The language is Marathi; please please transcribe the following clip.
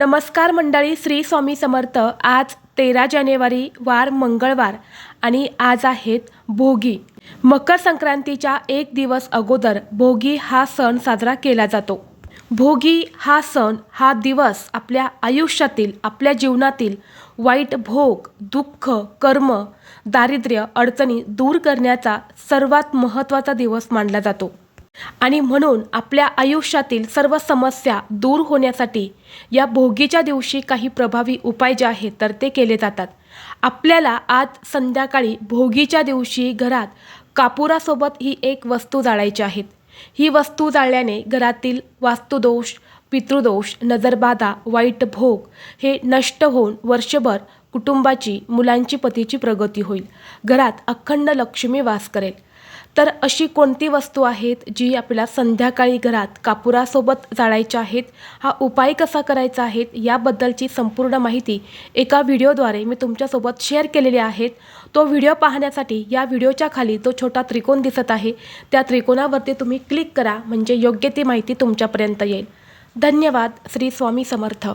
नमस्कार मंडळी, श्री स्वामी समर्थ। आज 13 जानेवारी वार मंगळवार आणि आज आहेत भोगी। मकर संक्रांतीच्या एक दिवस अगोदर भोगी हा सण साजरा केला जातो। भोगी हा सण, हा दिवस आपल्या आयुष्यातील, आपल्या जीवनातील वाईट भोग, दुःख, कर्म, दारिद्र्य, अडचणी दूर करण्याचा सर्वात महत्त्वाचा दिवस मानला जातो। आणि म्हणून आपल्या आयुष्यातील सर्व समस्या दूर होण्यासाठी या भोगीच्या दिवशी काही प्रभावी उपाय जे आहेत तर ते केले जातात। आपल्याला आज संध्याकाळी भोगीच्या दिवशी घरात कापुरासोबत ही एक वस्तू जाळायची आहे। ही वस्तू जाळल्याने घरातील वास्तुदोष, पितृदोष, नजरबाधा, वाईट भोग हे नष्ट होऊन वर्षभर कुटुंबाची, मुलांची, पतीची प्रगती होईल। घरात अखंड लक्ष्मी वास करेल। तर अशी कोणती वस्तू आहेत जी आपल्याला संध्याकाळी घरात कापुरासोबत जाळायची आहेत, हा उपाय कसा करायचा आहे याबद्दलची संपूर्ण माहिती एका व्हिडिओद्वारे मी तुमच्यासोबत शेअर केलेली आहे। तो व्हिडिओ पाहण्यासाठी या व्हिडिओच्या खाली तो छोटा त्रिकोण दिसत आहे, त्या त्रिकोणावरती तुम्ही क्लिक करा, म्हणजे योग्य ती माहिती तुमच्यापर्यंत येईल। धन्यवाद। श्री स्वामी समर्थ।